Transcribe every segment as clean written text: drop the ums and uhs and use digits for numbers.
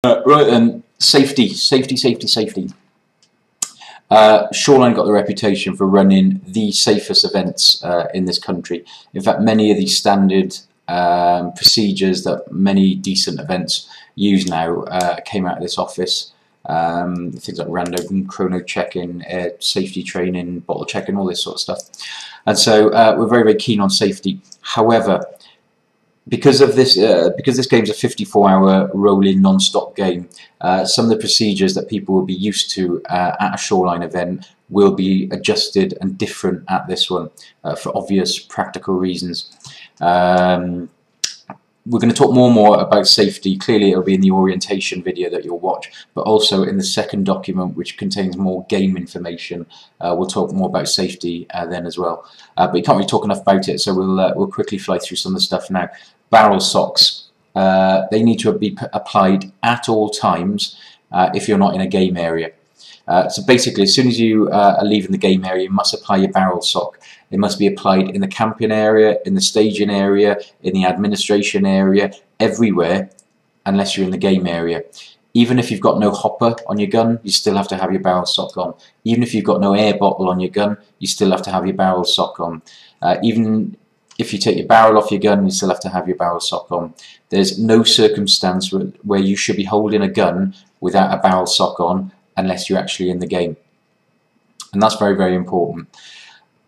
Right then, safety. Shoreline got the reputation for running the safest events in this country. In fact, many of these standard procedures that many decent events use now came out of this office. Things like random chrono checking, safety training, bottle checking, all this sort of stuff. And so we're very, very keen on safety. However, because this game's a 54-hour rolling non-stop game, some of the procedures that people will be used to at a Shoreline event will be adjusted and different at this one for obvious practical reasons. We're going to talk more and more about safety. Clearly it'll be in the orientation video that you'll watch, but also in the second document, which contains more game information. We'll talk more about safety then as well. But you can't really talk enough about it, so we'll quickly fly through some of the stuff now. Barrel socks. They need to be applied at all times if you're not in a game area. So basically, as soon as you are leaving the game area, you must apply your barrel sock. It must be applied in the camping area, in the staging area, in the administration area, everywhere, unless you're in the game area. Even if you've got no hopper on your gun, you still have to have your barrel sock on. Even if you've got no air bottle on your gun, you still have to have your barrel sock on. Even if you take your barrel off your gun, you still have to have your barrel sock on. There's no circumstance where you should be holding a gun without a barrel sock on unless you're actually in the game. And that's very, very important.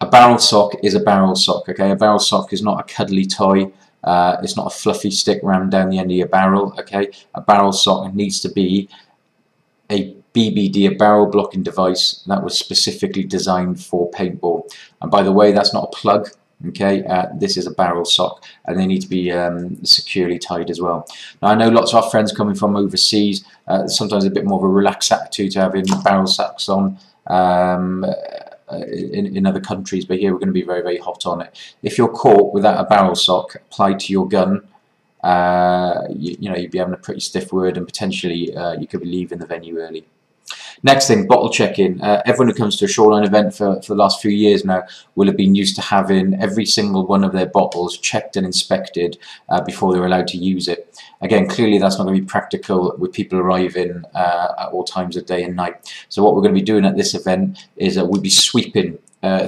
A barrel sock is a barrel sock, okay? A barrel sock is not a cuddly toy. It's not a fluffy stick rammed down the end of your barrel, okay? A barrel sock needs to be a BBD, a barrel blocking device that was specifically designed for paintball. And by the way, that's not a plug, okay? This is a barrel sock, and they need to be securely tied as well. Now, I know lots of our friends coming from overseas, sometimes a bit more of a relaxed attitude to having barrel socks on in other countries, but here we're going to be very, very hot on it. If you're caught without a barrel sock applied to your gun, you know, you'd be having a pretty stiff word, and potentially you could be leaving the venue early. Next thing, bottle checking. Everyone who comes to a Shoreline event for the last few years now will have been used to having every single one of their bottles checked and inspected before they're allowed to use it. Again, clearly that's not going to be practical with people arriving at all times of day and night. So what we're going to be doing at this event is we'll be sweeping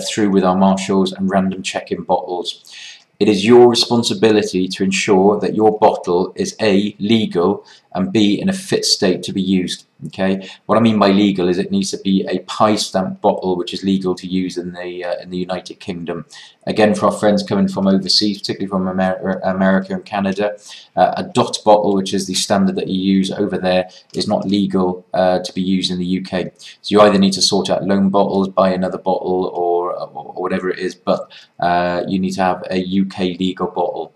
through with our marshals and random checking bottles. It is your responsibility to ensure that your bottle is A, legal, and B, in a fit state to be used. Okay, what I mean by legal is it needs to be a pie stamp bottle which is legal to use in the United Kingdom. Again, for our friends coming from overseas, particularly from America and Canada, a dot bottle, which is the standard that you use over there, is not legal to be used in the UK. So you either need to sort out loan bottles, buy another bottle, or whatever it is, but you need to have a UK legal bottle.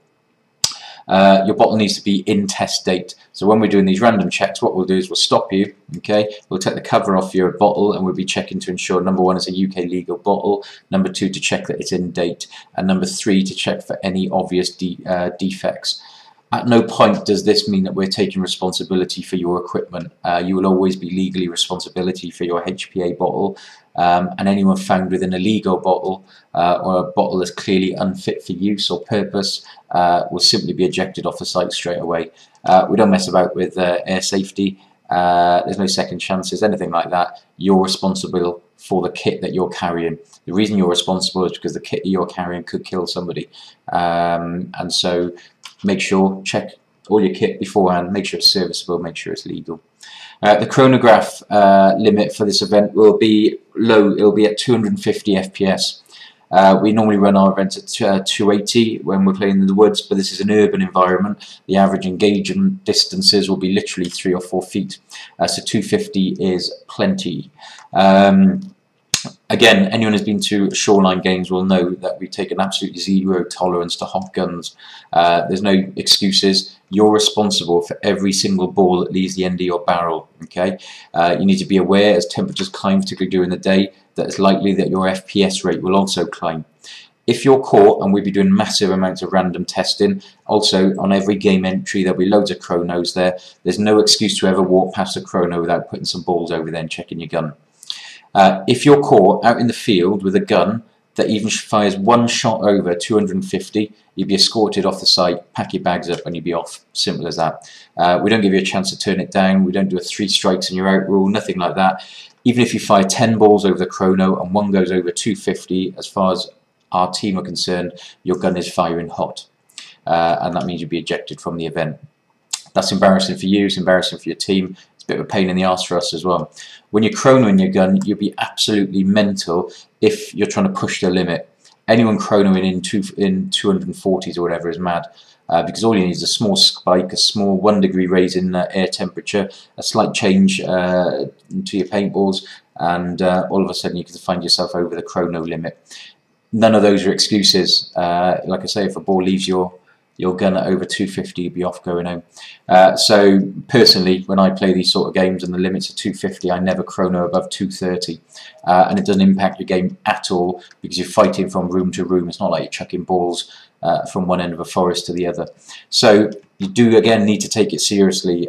Your bottle needs to be in test date. So when we're doing these random checks, what we'll do is we'll stop you, okay? We'll take the cover off your bottle and we'll be checking to ensure, number one, it's a UK legal bottle, number two, to check that it's in date, and number three, to check for any obvious defects. At no point does this mean that we're taking responsibility for your equipment. You will always be legally responsible for your HPA bottle, and anyone found with an illegal bottle or a bottle that's clearly unfit for use or purpose will simply be ejected off the site straight away. We don't mess about with air safety. There's no second chances, anything like that. You're responsible for the kit that you're carrying. The reason you're responsible is because the kit that you're carrying could kill somebody, and so make sure, check all your kit beforehand, make sure it's serviceable, make sure it's legal. The chronograph limit for this event will be low. It will be at 250 FPS. We normally run our events at 280 when we're playing in the woods, but this is an urban environment. The average engagement distances will be literally 3 or 4 feet, so 250 is plenty. Again, anyone who's been to Shoreline games will know that we take an absolutely zero tolerance to hot guns. There's no excuses. You're responsible for every single ball that leaves the end of your barrel. Okay, you need to be aware as temperatures climb, particularly during the day, that it's likely that your FPS rate will also climb. If you're caught, and we'll be doing massive amounts of random testing, also on every game entry there'll be loads of chronos there. There's no excuse to ever walk past a chrono without putting some balls over there and checking your gun. If you're caught out in the field with a gun, that even fires one shot over 250, you'd be escorted off the site, pack your bags up and you'd be off. Simple as that. We don't give you a chance to turn it down. We don't do a 3 strikes and you're out rule, nothing like that. Even if you fire 10 balls over the chrono and one goes over 250, as far as our team are concerned, your gun is firing hot. And that means you'll be ejected from the event. That's embarrassing for you, it's embarrassing for your team, it's a bit of a pain in the arse for us as well. When you're chronoing your gun, you'll be absolutely mental if you're trying to push the limit. Anyone chronoing in 240s or whatever is mad, because all you need is a small spike, a small 1 degree raise in air temperature, a slight change to your paintballs, and all of a sudden you can find yourself over the chrono limit. None of those are excuses. Like I say, if a ball leaves your gun at over 250, you'll be off going home. So personally, when I play these sort of games and the limits are 250, I never chrono above 230, and it doesn't impact your game at all because you're fighting from room to room. It's not like you're chucking balls from one end of a forest to the other. So you do again need to take it seriously.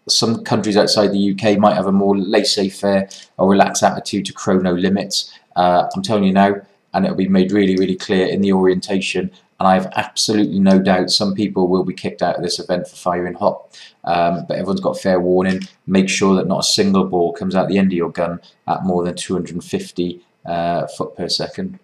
Some countries outside the UK might have a more laissez-faire or relaxed attitude to chrono limits. I'm telling you now, and it'll be made really, really clear in the orientation, and I have absolutely no doubt some people will be kicked out of this event for firing hot. But everyone's got fair warning. Make sure that not a single ball comes out the end of your gun at more than 250 foot per second.